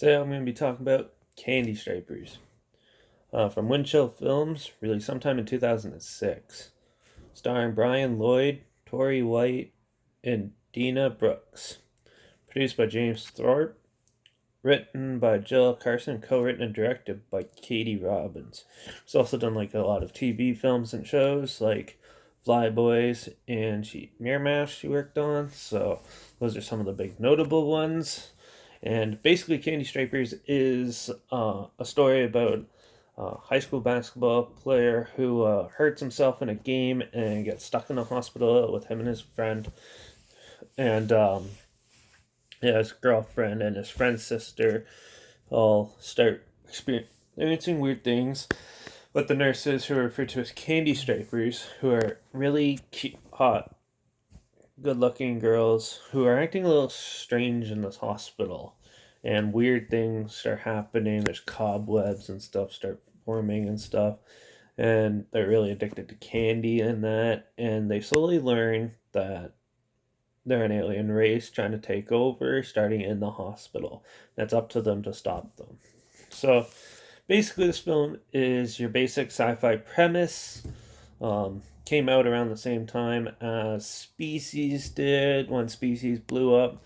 Today I'm going to be talking about Candy Stripers from Windchill Films, released sometime in 2006, starring Brian Lloyd, Tori White, and Dina Brooks. Produced by James Thorpe, written by Jill Carson, co-written and directed by Katie Robbins. She's also done like a lot of TV films and shows like Flyboys and Miramax she worked on. So those are some of the big notable ones. And basically, Candy Stripers is a story about a high school basketball player who hurts himself in a game and gets stuck in the hospital with him and his friend. And yeah, his girlfriend and his friend's sister all start experiencing weird things. But the nurses, who are referred to as Candy Stripers, who are really cute, hot, good looking girls who are acting a little strange in this hospital, and weird things start happening. There's cobwebs and stuff start forming and stuff, and they're really addicted to candy and that, and they slowly learn that they're an alien race trying to take over, starting in the hospital. That's up to them to stop them. So basically, this film is your basic sci-fi premise. Came out around the same time as Species did. When Species blew up,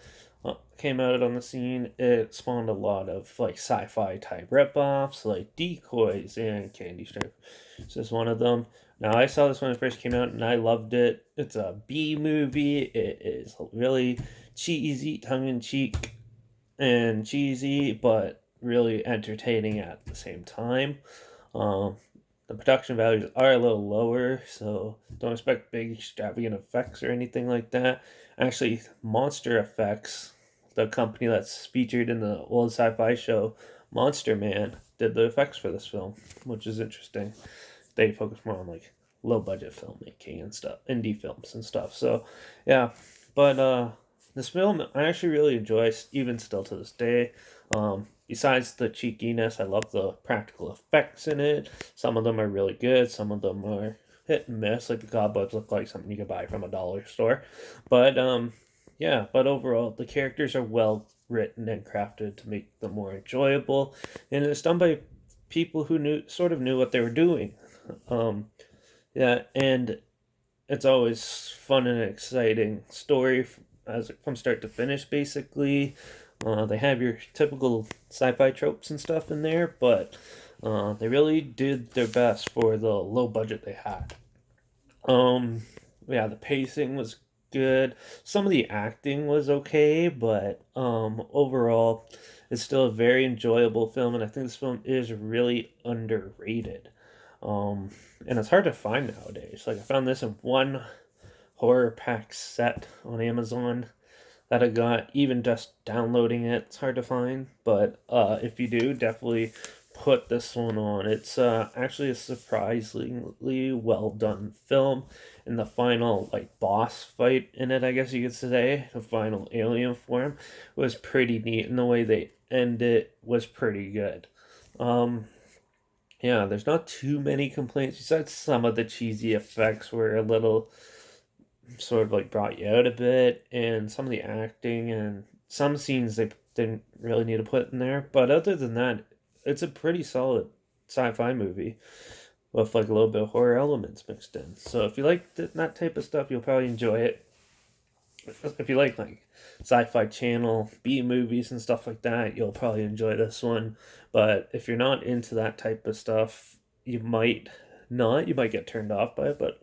came out on the scene, it spawned a lot of like sci-fi type ripoffs, like Decoys and Candy Strip. This is one of them. Now, I saw this when it first came out, and I loved it. It's a B movie. It is really cheesy, tongue-in-cheek, and cheesy, but really entertaining at the same time. Um, the production values are a little lower, so don't expect big extravagant effects or anything like that. Actually, Monster Effects, the company that's featured in the old sci-fi show Monster Man, did the effects for this film, which is interesting. They focus more on like low budget filmmaking and stuff, indie films and stuff. So, yeah, but this film I actually really enjoy, even still to this day. Besides the cheekiness, I love the practical effects in it. Some of them are really good. Some of them are hit and miss. Like the cobwebs look like something you could buy from a dollar store, but yeah. But overall, the characters are well written and crafted to make them more enjoyable, and it's done by people who knew what they were doing. Um, yeah, and it's always fun and exciting story as from start to finish. Basically, they have your typical sci-fi tropes and stuff in there, but they really did their best for the low budget they had. Um, yeah, the pacing was good. Some of the acting was okay, but overall, it's still a very enjoyable film, and I think this film is really underrated. Um, and it's hard to find nowadays. Like I found this in one horror pack set on Amazon that I got. Even just downloading it, it's hard to find. But if you do, definitely put this one on. It's actually a surprisingly well done film. And the final like boss fight in it, I guess you could say, the final alien form, was pretty neat, and the way they end it was pretty good. Um, yeah, there's not too many complaints besides some of the cheesy effects were a little sort of like brought you out a bit, and some of the acting and some scenes they didn't really need to put in there. But other than that, it's a pretty solid sci-fi movie with like a little bit of horror elements mixed in. So if you like that type of stuff, you'll probably enjoy it. If you like sci-fi channel B movies and stuff like that, you'll probably enjoy this one. But if you're not into that type of stuff, you might not. You might get turned off by it. But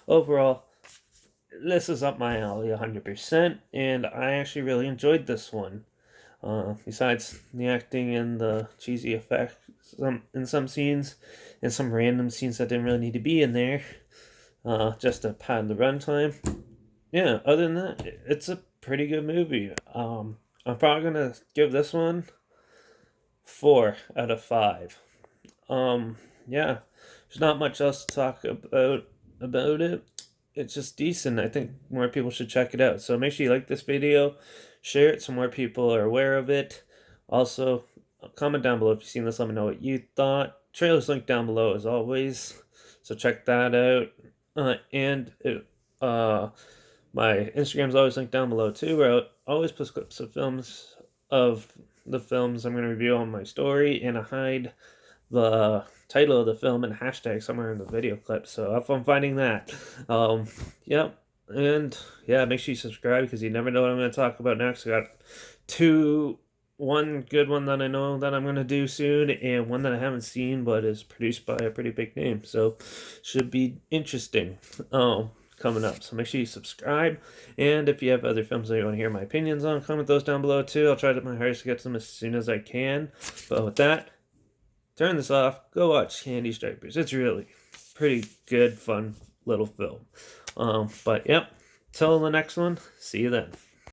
overall, this is up my alley 100%, and I actually really enjoyed this one. Besides the acting and the cheesy effects in some scenes, and some random scenes that didn't really need to be in there, just to pad the runtime. Yeah, other than that, it's a pretty good movie. I'm probably gonna give this one 4 out of 5. Yeah, there's not much else to talk about it. It's just decent. I think more people should check it out. So make sure you like this video, share it so more people are aware of it. Also, comment down below if you've seen this. Let me know what you thought. Trailer's linked down below as always, so check that out. And my Instagram's always linked down below too, where I always post clips of films of the films I'm going to review on my story, and I hide the title of the film and hashtag somewhere in the video clip. So have fun finding that. Yep. And yeah, make sure you subscribe because you never know what I'm going to talk about next. I got one good one that I know that I'm going to do soon, and one that I haven't seen but is produced by a pretty big name. So should be interesting coming up. So make sure you subscribe. And if you have other films that you want to hear my opinions on, comment those down below too. I'll try to my hardest to get to them as soon as I can. But with that, turn this off. Go watch Candy Stripers. It's really pretty good, fun little film. But yep, till the next one. See you then.